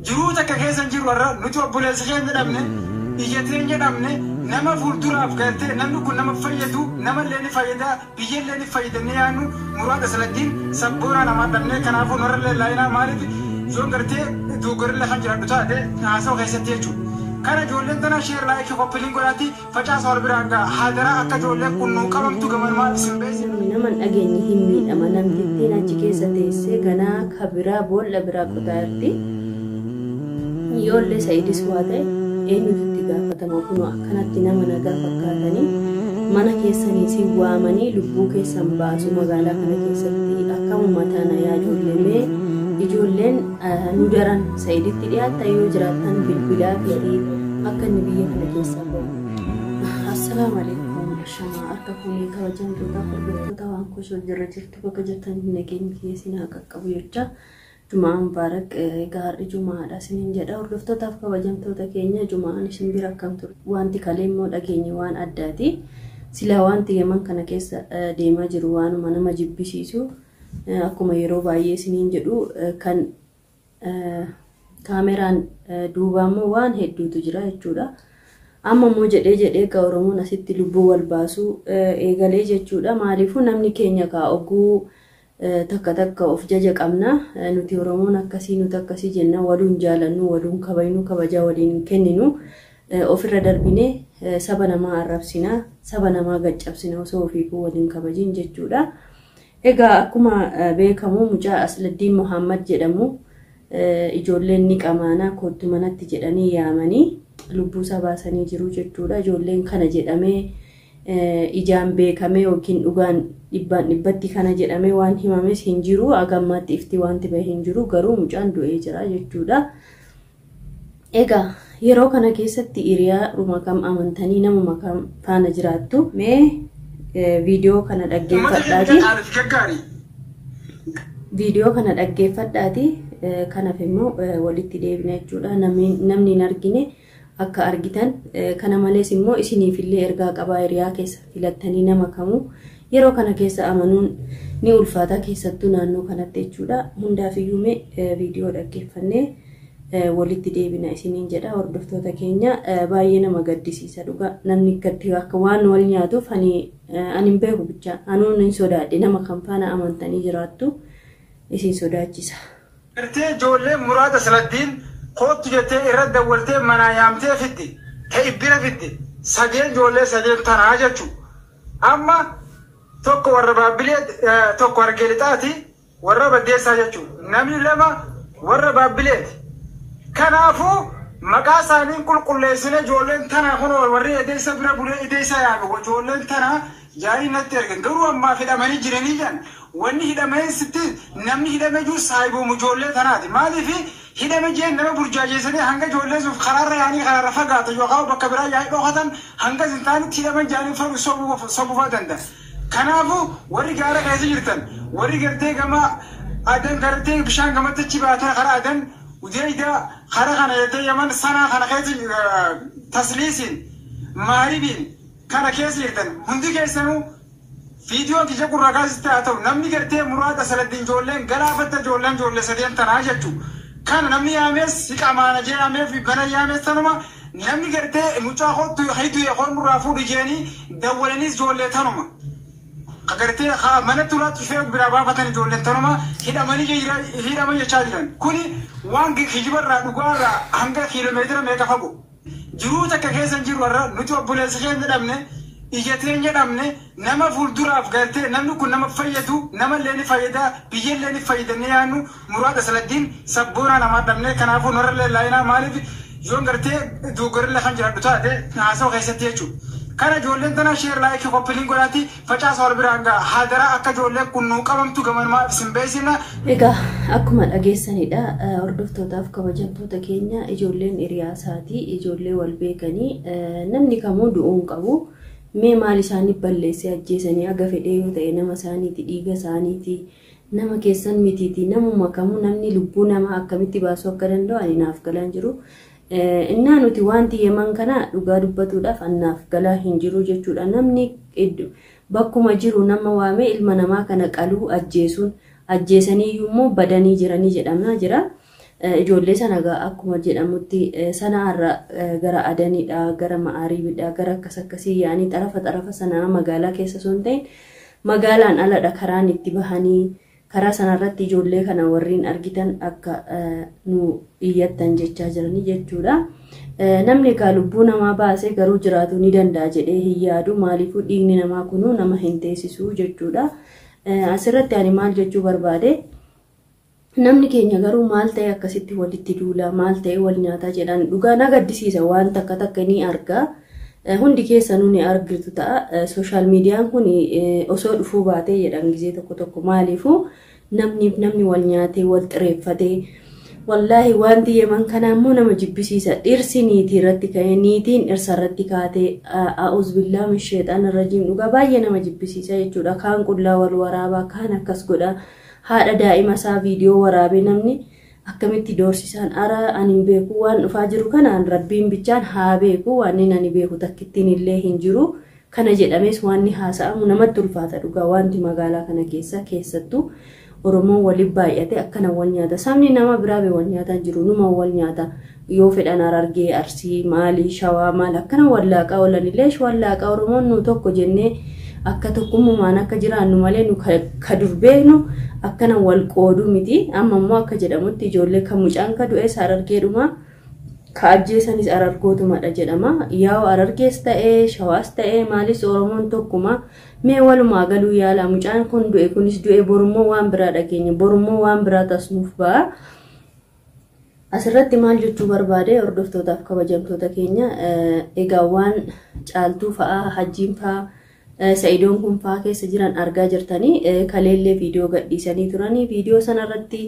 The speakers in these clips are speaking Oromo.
jiruu takka keessa jiru warra nuti obboleessa keenya dhabne iyyatee jedhamne nama fuulduraaf galtee namni kun nama fayyadu nama illee ni fayyada biyya illee ni fayyadanii yaanu Muraad Rabbiin sabboonaa nama dhabne kanaafuu warra illee laayinaa maaliif yoo gartee duugorilla kan jiraadhu taate haasa'u keessatti jechuudha. Kana ijoolleen tana sheer laayikii koppiliin godhaati facaasa wal biraan ga'a haadara akka ijoolleen kunnuu qabamtu gaman maal isin beeksi. Nama dhageenyi hin miidhama namtittiin achi keessa teessee ganaa kabiraa boolla biraa qotaa jirti. Ijoollee Sayidis waa ta'e eenyutu gaafatama kun akkanatti nama nagaa fakkaatanii mana keessanii si waamanii lubbuu keessan baasu magaalaa kana keessatti akkama taana yaa ijoollee ijoolleen nu daran Sayiditti dhiyaatta yoo jiraatan bilbilaa fi akka inni biyya kana keessaa bahu. Assalaamu alaykum shamaa akka kunii kabajamtoota hordoftoota waan kuushoo jirra jirtu bakka jirtan nageenyi keessi naa qaqqabu jecha Jumaan Mubaarak gaarri Jumaadha isiniin jedha hordoftootaaf kabajamtoota keenya Jumaan isin bira akkam ture wanti kalee immoo dhageenye waan addaati silaa wanti Yemen kana keessa deemaa jiru waanuma nama jibbisiisu akkuma yeroo baay'ee isiniin jedhu kan kaameraan duubaammoo waan hedduutu jira jechuudha. Amma immoo jedhee ka Oromoon asitti lubbuu wal baasuu eegalee jechuudha. Maaliifuu namni keenya kaa oguu takka of jaja qabna nuti Oromoon akkasii nuti akkasii jenna waluun jaalannu waluun kabajnu kabajaa waliin kenninu ofirra darbine saba namaa arrabsina saba namaa gaccabsina osoo ofiifuu waliin kabajin jechuudha. Egaa akkuma beekamu mucaa Asladdiin Muhammad jedhamu ijoolleen ni qamaana kootti manatti jedhanii yaamanii lubbuu baasanii jiru jechuudha. Ijoolleen kana jedhamee ijaan beekamee yookiin dhugaan dhibbatti kana jedhamee waan himames hin jiru agammaatti ifti wanti bahe hin jiru garuu mucaan du'ee jira jechuudha. Egaa yeroo kana keessatti hiriyaa rumakam amantanii nama makam faana jiraattu mee video kana dhaggeeffadhaati kanaaf immoo walitti deebina jechuudha. Namni hin argine akka argitan kana malees immoo isiniif illee ergaa qabaa hiriyaa keessa filattanii nama kamuu yeroo kana keessa amanuun ni ulfaata keessattuu naannoo kanatti jechuudha. Hundaafiyyuu mee video dhaggeeffannee walitti deebina isiniin jedha hordoftoota keenya baay'ee nama gaddisiisa dhuga namni gatti akka waan wal nyaatuuf ani hin beeku bicha anuun hin sodaadhe nama kan faana amantanii jiraattu isin sodaachisa. Irtee ijoollee Muraad Rabbiin kootu jettee irra dawwaltee manaa yaamtee fiddi ta'e bira fiddi sageen ijoollee sageen tanaa jechuudha. Amma tokko warra baabbilee tokko argee lixaati warra baddeessaa jechuudha. Namni lama warra baabbileeti. Kanaafuu maqaa isaanii qulqulleessine ijoolleen tanaa kun warri edeessa bira bulee edeessa yaadu ijoolleen tanaa yaa'ii natti ergan garuu ammaa hidhamanii jiranii jiran wanni hidhamee sitti namni hidhamee jiru saayiboom ijoollee tanaati. Maaliif hidhamee jeen nama burjaajeessanii hanga ijoollee suuf karaarra yaa'anii karaarra fagaatu yookaan bakka biraa yaa'ii dhookatan hanga zintaanitti hidhaman jaanii sobuufaa danda'a. Kanaafuu warri gaara keessa jirtan warri gartee gama adan gartee bishaan gamatti achi baatan karaa adan udeeyda karaa kana yettee Yemen sanaa kana keessa tasliisiin maaribiin kana keessa jirtan hundi keessanuu video kija gurragaasitti haa ta'u namni gartee Muraad Rabbiin ijoolleen galaafatta ijoollee sadeen tanaa jechuudha. Kana namni yaamees siqamaana jee yaameef bana yaamees tanuma namni gartee mucaa hootu haydu yeqoon murraa fuudhu jeeni dawwalaniis ijoollee tanuma. Agartee mana turaatti fee biraa baafatan ijoolleen tanuma hidhaman jechaa jiran. Kuni waan kijibarraa dhugaarraa hanga kiiloomeetira meeqa fagoo. Jiruu takka keessa jiru warra nuti obboleessa keenya dhabne iyyatee jedhamne nama fuulduraaf galtee namni kun nama fayyadu nama illee ni fayyada biyya illee ni fayyadanii yaanu Muraad Rabbiin sabboonaa nama dhabne kanaafuu warra illee laayinaa maaliif yoo gartee duugorilla kan jiraadhu taate haasa'u keessatti jechuudha. Kana ijoolleen tana sheer laayikii koppiliin godhaati facaasa wal biraan ga'a haadara akka ijoolleen kunnuu qabamtu gaman maal isin beeksina. Egaa akkuma dhageessanidha hordoftootaaf kabajamtoota keenya ijoolleen hiriyaasaati ijoollee wal beekanii namni kamuu du'uun qabu. Mee maal isaanii balleessee ajjeesanii aga fedhee yoo ta'e nama isaaniiti dhiiga isaaniiti nama keessan mitiiti namuma kamuu namni lubbuu nama akkamitti baasuu akka danda'u ani naaf galaan jiru. Innaa nuti wanti Yemen kana dhugaa dubbatuudhaaf annaaf galaa hin jiru jechuudha. Namni bakkuma jiru nama waamee ilma namaa kana qaluu ajjeesuun ajjeesanii immoo badanii jiranii jedhamaa jira. ijoollee sana akkuma jedhamutti sanaarra gara adaniidha gara ma'aariibidha gara akkasii yaanii xarafa sanaa magaalaa keessa sun ta'in magaalaan aladha karaan itti bahanii karaa sanarratti ijoollee kana warriin argitan akka nu iyyattan jechaa jiranii jechuudha. Namni egaa lubbuu namaa baasee garuu jiraatu ni danda'a jedhee hin yaadu. Maaliifuu dhiigni namaa kunuu nama hin teessisu jechuudha. Asirratti ani maal jechuu barbaade namni keenya garuu maal ta'e akkasitti walitti duula maal ta'e wal nyaataa jedhan dhugaa na gaddisiisa waan takka ni argaa. Hundi keessanuu ni argitu ta'a. Social meediyaan kun osoo dhufuu baatee jedhan gizee tokko maaliifuu namni wal nyaatee wal xireeffatee wallahi wanti yeman kana immoo nama jibbisiisa. Dhirsi niitii irratti ka'ee niitiin dhirsa irratti kaatee a'uuz billaa min sheexaanir rajiim dhugaa baay'ee nama jibbisiisa jechuudha. Kaan qullaa wal waraabaa kaan akkas godha. Haadha daa'ima isaa viidiyoo waraabee namni akkamitti doorsisaan ara ani beeku waan dhufaa jiru kanaan rabbiin bichaan haa beeku waan ani beeku takkittiin illee hin jiru kana jedhames waan haasa'amu namatti ulfaata dhugaa wanti magaalaa kana keessattuu Oromoon waliin baay'ate akkana wal nyaata sabni nama biraa be wal nyaataan jiru numa wal nyaata yoo fedhan Harargee Arsii Maali Shawaa maal akkana wallaaqa olanillee wallaaqa Oromoon nu tokko jennee akka tokkummaan akka jiraannu malee nu ka durbeenu akkana wal qoodu miti amma immoo akka jedhamutti ijoollee kan mucaan ka du'e Harargeedhuma ka ajjeesanis Harargootumadha jedhama yaa Harargees ta'ee Shawaas ta'ee maalis Oromoon tokkuma mee walumaa galuu yaala mucaan kun du'e kunis du'e borummoo waan biraa dhageenya borummoo waan biraa tasnuuf ba'a. Asirratti maal jechuu barbaade hordoftootaaf kabajamtoota keenya egaa waan caaltuu fa'a hajjiin fa'a Sayidoon kun faa keessa jiran argaa jirtanii kaleellee viidiyoo gadhiisanii turanii viidiyoo sanarratti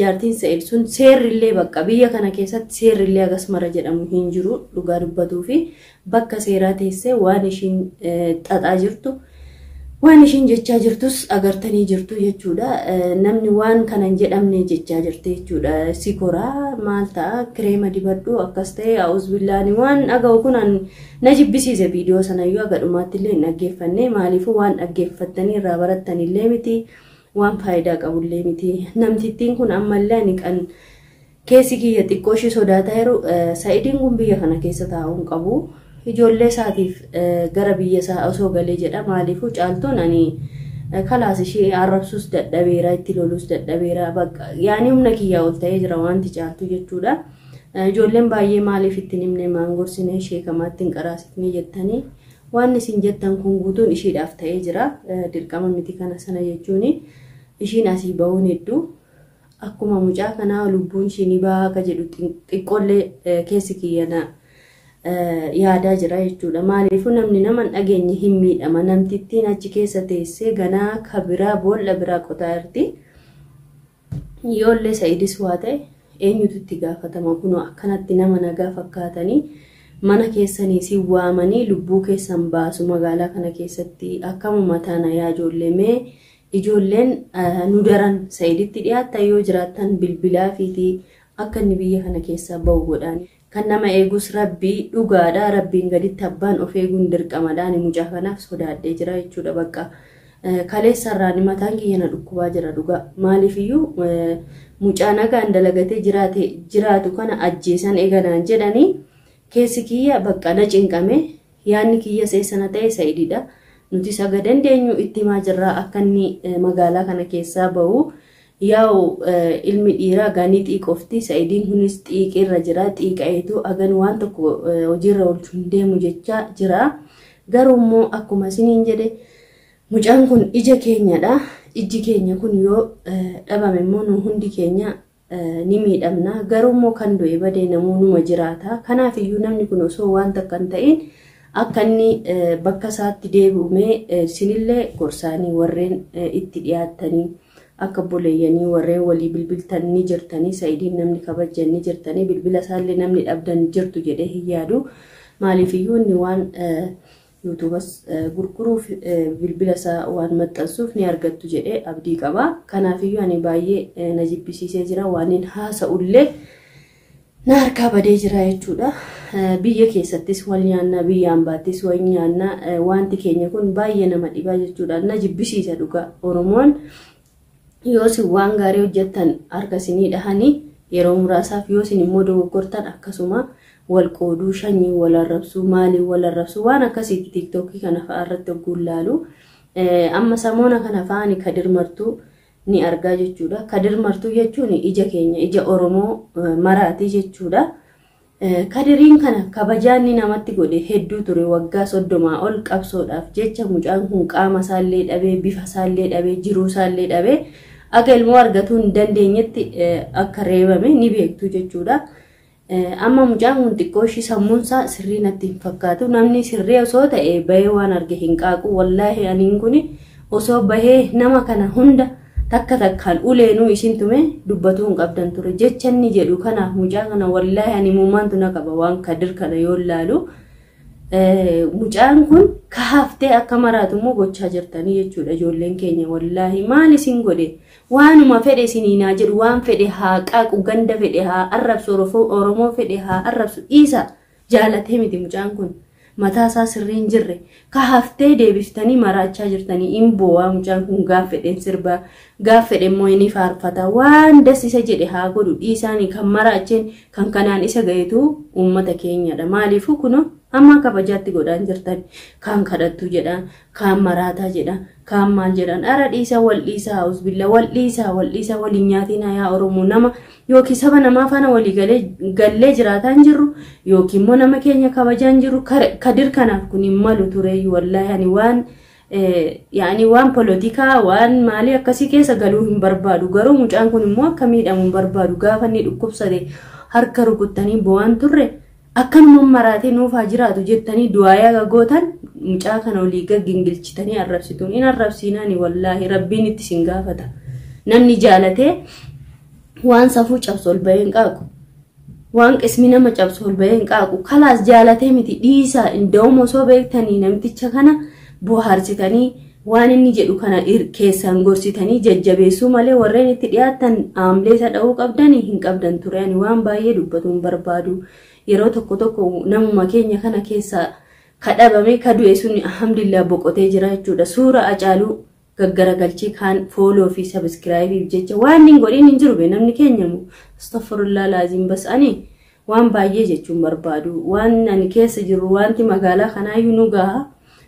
jaartiin Sayid sun seerrillee bakka biyya kana keessatti seerrillee agasmara jedhamu hin jiru dhugaa dubbatuu fi bakka seeraa teessee waan ishiin xaxaa jirtu waan ishiin jechaa jirtus agartanii jirtu jechuudha. Namni waan kanan jedhamne jechaa jirte jechuudha. Sikoraa maal ta'a kireema dibadhu akkas ta'e a'uuz billaani waan dhaga'u kunan na jibbisiise viidiyoo sanayyuu agadhumaatti illee hin dhaggeeffanne maaliifuu waan dhaggeeffattanii irraa barattanillee miti waan faayidaa qabullee miti. Namtittiin kun ammallee ani kan keessi kiyya xiqqoo ishee sodaataa jiru Sayidiin kun biyya kana keessa taa'uun qabu. Ijoollee isaatiif gara biyya isaa osoo galee jedha maaliifuu caaltuun ani kalaas ishee arrabsuus dadhabeera itti loluus dadhabeera bakka yaani humna kiyyaa ol ta'ee jira wanti caaltuu jechuudha. Ijoolleen baay'ee maaliif itti nimne maangorsine ishee kamaatti hin qaraasifne jettanii waan isin jettan kun guutuun isheedhaaf ta'ee jira dirqama miti kana sana jechuun ishiin asii ba'uun hedduu akkuma mucaa kanaa lubbuun ishii ni ba'a akka jedhu xiqqoollee keessi kiyyana yaadaa jira jechuudha. Maaliifuu namni nama dhageenye hin miidhama namtittiin achi keessa teessee ganaa kabiraa boolla biraa qotaa jirti. Yoollee Sayidis waa ta'e eenyutu itti gaafatama kunoo akkanatti nama nagaa fakkaatanii mana keessanii si waamanii lubbuu keessan baasu magaalaa kana keessatti akkamuma taana yaa ijoollee mee ijoolleen nu daran Sayiditti dhiyaatta yoo jiraattan bilbilaa fiitii akka inni biyya kana keessaa ba'u godhaani. Kan nama eegus rabbii dhugaadha rabbiin gaditti abbaan of eeguun dirqamadhaan mucaa kanaaf sodaadhee jira jechuudha bakka kaleessarraan mataan kiyya na dhukkubaa jira dhugaa maaliifiyyuu mucaa nagaan dalagatee jiraatu kana ajjeesan eeganaan jedhanii keessi kiyya bakka na cinqame yaanni kiyya seessana ta'e Sayididha nuti saga dandeenyu itti himaa jirraa akka inni magaalaa kana keessaa ba'u. Yaa'u ilmi dhiiraa ganii xiiqofti Sayidiin kunis xiiqirra jira xiiqaeetu agan waan tokko hojiirra oolchuun deemu jecha jira garuu immoo akkuma isiniin jedhe mucaan kun ija keenyadha iji keenya kun yoo dhabame immoo nu hundi keenya ni miidhamna garuu immoo kan du'e badee namuu numa jiraata kanaaf iyyuu namni kun osoo waan takka hin ta'in akka inni bakka isaatti deebi'ume isinillee gorsaanii warreen itti dhiyaattanii akka boleeyyanii warreen walii bilbiltan ni jirtanii Sayidiin namni kabajjan ni jirtanii bilbila isaallee namni dhabdan jirtu jedhee hin yaadu maaliifiyyuu inni waan yuutuubas gurguruuf bilbila isaa waan maxxansuuf ni argattu jedhee abdii qaba kanaafiyyuu ani baay'ee na jibbisiisee jira waan hin haasa'ullee na harkaa badee jira jechuudha. Biyya keessattis wal nyaannaa biyya ambaattis wal nyaannaa wanti keenya kun baay'ee nama dhibaa jechuudha na jibbisiisa dhugaa Oromoon yoo si waan gaarii hojjettan harka isinii dhahanii yeroo muraasaaf yoo isin immoo dogoggortan akkasuma wal qooduu shanyii wal arrabsuu maalii wal arrabsuu waan akkasiitti TikTokii kana fa'aa irratti ogguun laalu amma samoona kana fa'aani Kadir Martuu ni argaa jechuudha. Kadir Martuu jechuun ija keenya ija Oromoo maraati jechuudha. Kadiriin kana kabajaan ni namatti godhe hedduu ture waggaa 30 ol qabsoodhaaf jecha mucaan kun qaama isaallee dhabee bifa isaallee dhabee jiruu isaallee dhabee akka ilmoo argatuu hin dandeenyetti akka reebame ni beektu jechuudha. Amma mucaan kun xiqqoo ishii sammuunsaa sirrii natti hin fakkaatu namni sirrii osoo ta'e bahee waan arge hin qaaqu wallaahi aniin kun osoo bahee nama kana hunda takka takkaan uleenuu isin tume dubbatu hin qabdan ture jechanni jedhu kanaaf mucaa kana wallaahi ani muumaantu na qaba waan Kadir kana yoo laalu mucaan kun ka haftee akka maraatu immoo gochaa jirtanii jechuudha ijoolleen keenya wallaahi maal isin godhe waanuma fedhe isiniinaa jedhu waan fedhe haa qaaqu ganda fedhe haa arrabsu Oromoo fedhe haa arrabsu isa jaalatee miti mucaan kun mataa isaa sirriin jirre ka haftee deebiftanii maraachaa jirtanii imboo waa mucaan kun gaaf fedheen sirba gaaf fedhe immoo inni faarfata waan dasisa jedhe haa godhu dhiisaanii kan maraacheen kan kanaan isa gaheetu uummata keenyadha maaliifuu kuno amma kabajaatti godhaan jirtan kan kadhattu jedhan kan maraataa jedhan kan maal jedhan ara dhiisa wal dhiisaa usbilla wal dhiisaa waliin nyaatina yaa Oromoo nama yookiin saba namaa faana walii gallee jiraataan jirru yookiin immoo nama keenya kabajaan jirru Kadir kanaaf kun hin malu ture wallaahi ani waan yaani waan politika waan maali akkasii keessa galuu hin barbaadu garuu mucaan kun immoo akka miidhamu hin barbaadu gaafa inni dhukkubsate harka rukuttanii bo'aan turre akkanuma maraatee nuuf haa jiraatu jettanii du'aayaa gootan mucaa kana olii gaggingilchitanii arrabsituun in arrabsiinaani wallaahi rabbiin itti sin gaafata namni jaalatee waan safuu cabsu ol bahee hin qaaqu waan qismi nama cabsu ol bahee hin qaaqu kalaas jaalatee miti dhiisaa inda'uma osoo beektanii namticha kana bu'aarsitanii waan inni jedhu kana keessaan gorsitanii jajjabeessuu malee warreen itti dhiyaatan aamlee isa dha'uu qabdanii hin qabdan turani waan baay'ee dubbatuun barbaadu yeroo tokko namuma keenya kana keessa kadhabame kadu'e sun alhamdulillah boqotee jira jechuudha suura acaaluu gaggaragalchii kan follow fi subscribe jecha waan hin godhin hin jiru namni keenya mu astaghfirullah laazim bas ani waan baay'ee jechuun barbaadu waan ani keessa jiru wanti magaalaa kanaayyuu nu gaha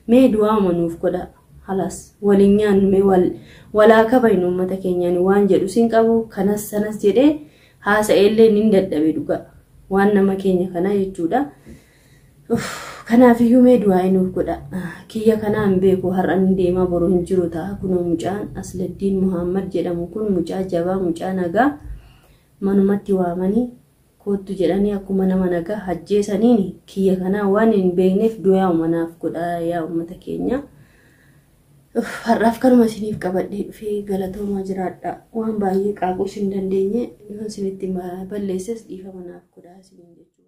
mee du'aa manuuf godha halas walinyaan mee walaa kabaynu ummata keenyaan waan jedhu sin qabu kanas sanas jedhee haasa'ellee nin dadhabe dhuga waan nama keenya kana jechuudha kanaaf iyyuu mee du'aa nuuf godha kiyya kanaan beeku har'an deema boru hin jiru ta'a kun mucaan Asladdiin Muhammad jedhamu kun mucaa jabaa mucaa nagaa manumatti waamanii kootu jedhanii akkuma nama nagaa hajjeesaniin kiyya kanaa waan hin beekneef du'aa manaaf godha yaa ummata keenya har'aaf kanuma isiniif qabadhee dhufee galatoomaa jiraadha waan baay'ee qaaquu hin dandeenye yoo isinitti balleesses dhiifama naaf godhaa isiniin jechuudha.